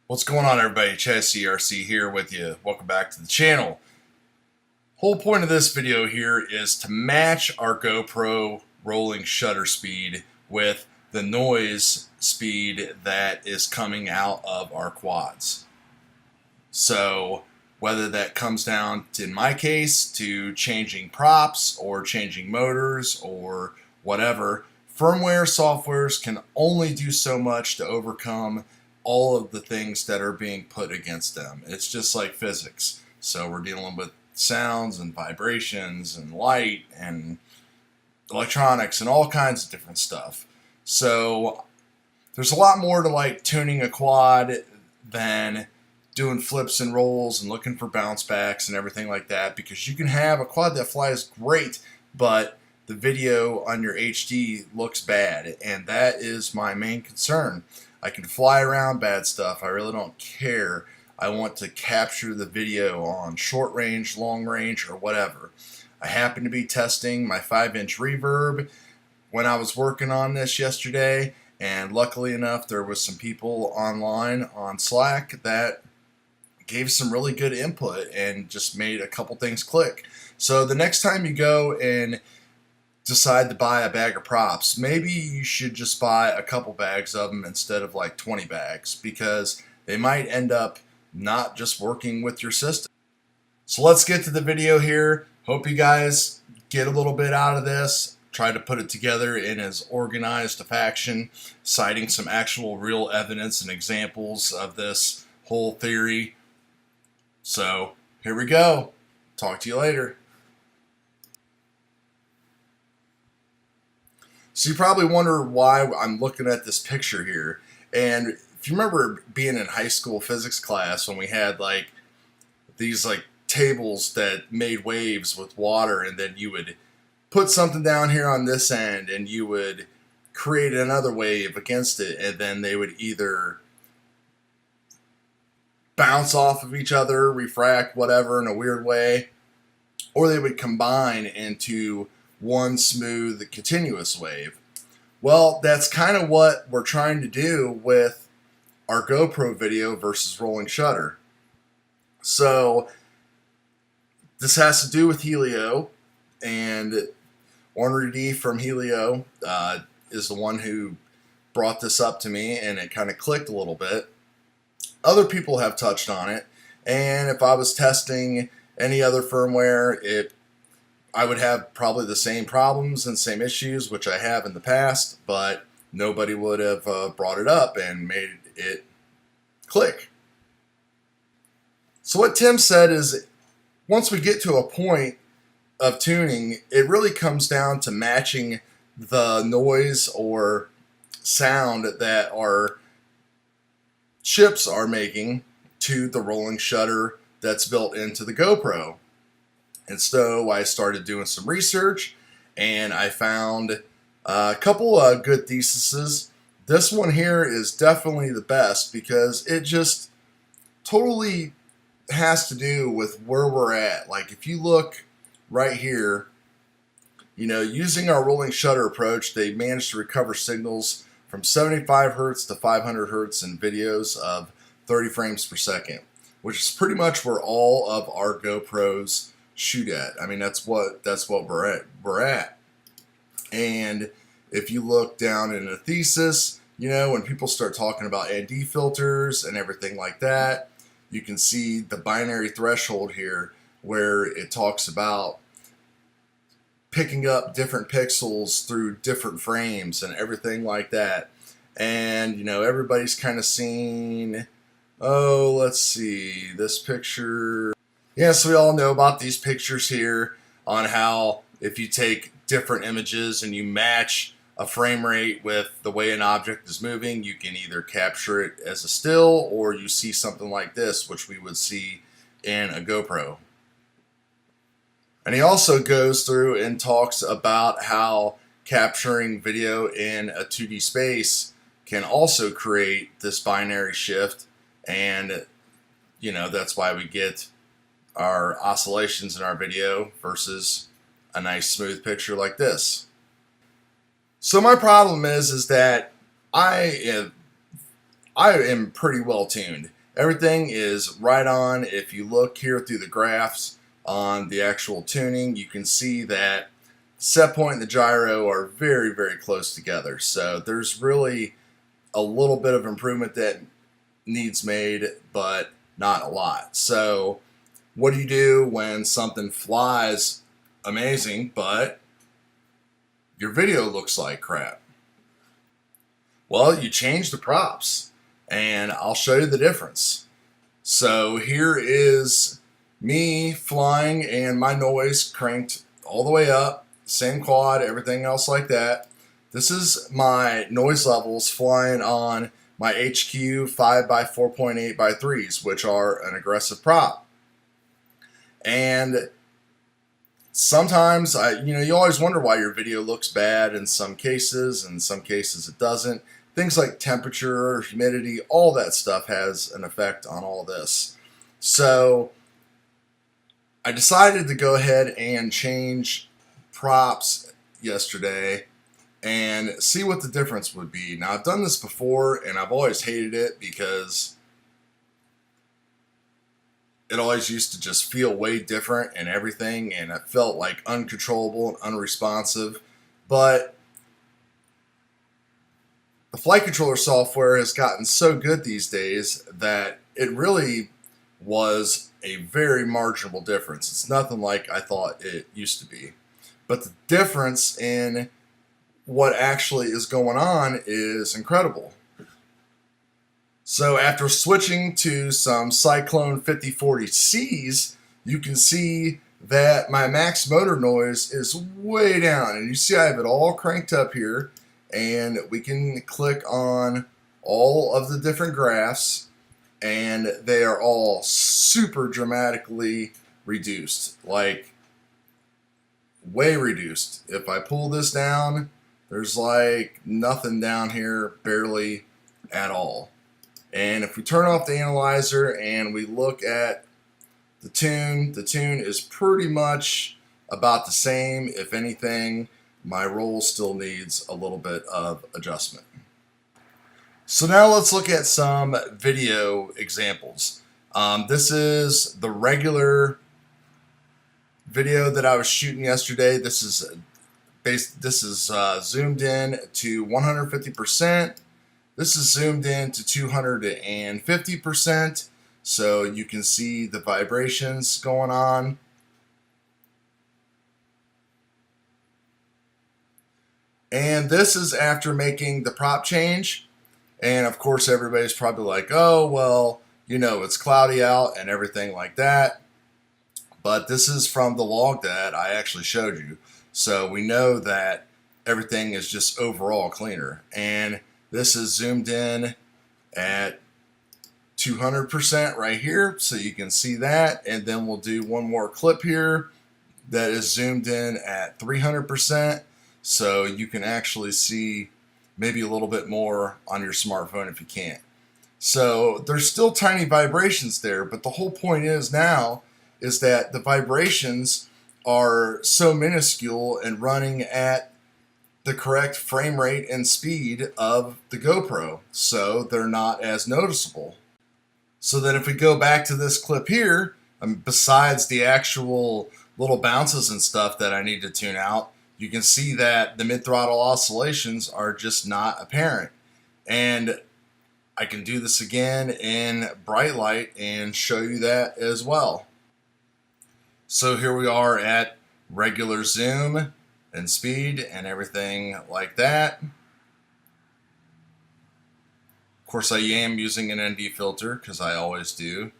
What's going on, everybody? Chadwick.cervinski here with you. Welcome back to the channel. Whole point of this video here is to match our GoPro rolling shutter speed with the noise speed that is coming out of our quads. So whether that comes down to, in my case, to changing props or changing motors or whatever, firmware softwares can only do so much to overcome all of the things that are being put against them. It's just like physics. So we're dealing with sounds and vibrations and light and electronics and all kinds of different stuff. So there's a lot more to like tuning a quad than doing flips and rolls and looking for bounce backs and everything like that, because you can have a quad that flies great, but the video on your HD looks bad, and that is my main concern. I can fly around bad stuff. I really don't care. I want to capture the video on short range, long range, or whatever. I happen to be testing my 5-inch reverb when I was working on this yesterday, and luckily enough there was some people online on Slack that gave some really good input and just made a couple things click. So the next time you go and decide to buy a bag of props, maybe you should just buy a couple bags of them instead of like 20 bags, because they might end up not just working with your system. So let's get to the video here. Hope you guys get a little bit out of this. Try to put it together in as organized a fashion, citing some actual real evidence and examples of this whole theory. So here we go. Talk to you later. So you probably wonder why I'm looking at this picture here. And if you remember being in high school physics class when we had like these like tables that made waves with water, and then you would put something down here on this end and you would create another wave against it, and then they would either bounce off of each other, refract, whatever, in a weird way, or they would combine into one smooth continuous wave. Well, that's kind of what we're trying to do with our GoPro video versus rolling shutter. So this has to do with Helio, and Ornery D from Helio is the one who brought this up to me, and it kind of clicked a little bit. Other people have touched on it, and if I was testing any other firmware, I would have probably the same problems and same issues, which I have in the past, but nobody would have brought it up and made it click. So what Tim said is, once we get to a point of tuning, it really comes down to matching the noise or sound that our chips are making to the rolling shutter that's built into the GoPro. And so I started doing some research, and I found a couple of good theses. This one here is definitely the best, because it just totally has to do with where we're at. Like if you look right here, you know, using our rolling shutter approach, they managed to recover signals from 75 hertz to 500 hertz in videos of 30 frames per second, which is pretty much where all of our GoPros shoot at. I mean, that's what we're at. And if you look down in a thesis, you know, when people start talking about ND filters and everything like that, you can see the binary threshold here, where it talks about picking up different pixels through different frames and everything like that. And you know, everybody's kind of seen, oh, let's see, this picture. Yes, we all know about these pictures here on how if you take different images and you match a frame rate with the way an object is moving, you can either capture it as a still, or you see something like this, which we would see in a GoPro. And he also goes through and talks about how capturing video in a 2D space can also create this binary shift, and you know, that's why we get our oscillations in our video versus a nice smooth picture like this. So my problem is that I I am pretty well tuned. Everything is right on. If you look here through the graphs on the actual tuning, you can see that set point and the gyro are very, very close together. So there's really a little bit of improvement that needs made, but not a lot. So what do you do when something flies amazing, but your video looks like crap? Well, you change the props, and I'll show you the difference. So here is me flying and my noise cranked all the way up, same quad, everything else like that. This is my noise levels flying on my HQ 5x4.8x3s, which are an aggressive prop. And sometimes, you always wonder why your video looks bad in some cases, and in some cases it doesn't. Things like temperature, humidity, all that stuff has an effect on all this. So I decided to go ahead and change props yesterday and see what the difference would be. Now, I've done this before, and I've always hated it because it always used to just feel way different and everything, and it felt like uncontrollable and unresponsive. But the flight controller software has gotten so good these days that it really was a very marginal difference. It's nothing like I thought it used to be. But the difference in what actually is going on is incredible. So after switching to some Cyclone 5040Cs, you can see that my max motor noise is way down. And you see I have it all cranked up here. And we can click on all of the different graphs, and they are all super dramatically reduced, like way reduced. If I pull this down, there's like nothing down here, barely at all. And if we turn off the analyzer and we look at the tune is pretty much about the same. If anything, my roll still needs a little bit of adjustment. So now let's look at some video examples. This is the regular video that I was shooting yesterday. This is zoomed in to 150%. This is zoomed in to 250%, so you can see the vibrations going on. And this is after making the prop change. And of course, everybody's probably like, oh, well, it's cloudy out and everything like that. But this is from the log that I actually showed you. So we know that everything is just overall cleaner. And this is zoomed in at 200% right here. So you can see that. And then we'll do one more clip here that is zoomed in at 300%. So you can actually see maybe a little bit more on your smartphone if you can't. So there's still tiny vibrations there, but the whole point is that the vibrations are so minuscule and running at the correct frame rate and speed of the GoPro, so they're not as noticeable. So then if we go back to this clip here, besides the actual little bounces and stuff that I need to tune out, you can see that the mid-throttle oscillations are just not apparent. And I can do this again in bright light and show you that as well. So here we are at regular zoom and speed and everything like that. Of course, I am using an ND filter because I always do,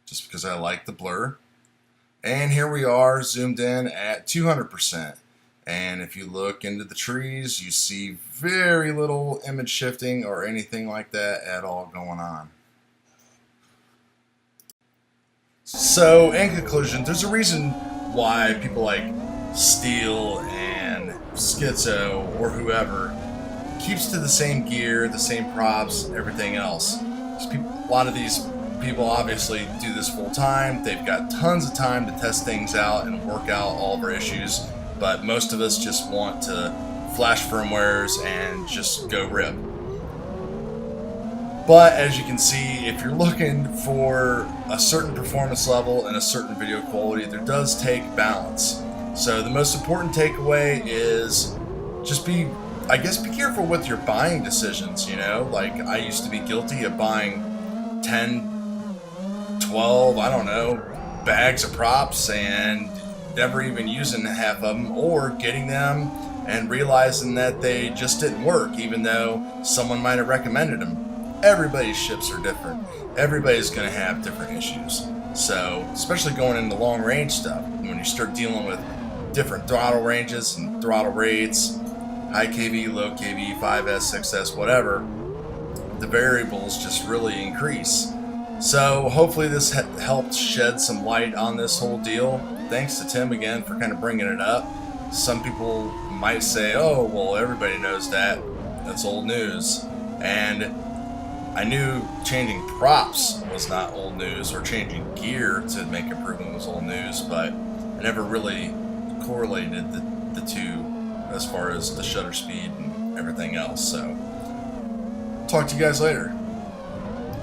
just because I like the blur. And here we are zoomed in at 200%. And if you look into the trees, you see very little image shifting or anything like that at all going on. So, in conclusion, there's a reason why people like Steel and Schizo or whoever keeps to the same gear, the same props, everything else. A lot of these people obviously do this full time. They've got tons of time to test things out and work out all of our issues. But most of us just want to flash firmwares and just go rip. But as you can see, if you're looking for a certain performance level and a certain video quality, there does take balance. So the most important takeaway is just be careful with your buying decisions, you know? Like, I used to be guilty of buying 10, 12, I don't know, bags of props and never even using half of them, or getting them and realizing that they just didn't work, even though someone might have recommended them. Everybody's ships are different. Everybody's going to have different issues. So, especially going into long range stuff, when you start dealing with different throttle ranges and throttle rates, high KV, low KV, 5S, 6S, whatever, the variables just really increase. So hopefully this helped shed some light on this whole deal. Thanks to Tim again for kind of bringing it up. Some people might say, oh, well, everybody knows that. That's old news. And I knew changing props was not old news, or changing gear to make improvement was old news, but I never really correlated the two as far as the shutter speed and everything else. So talk to you guys later.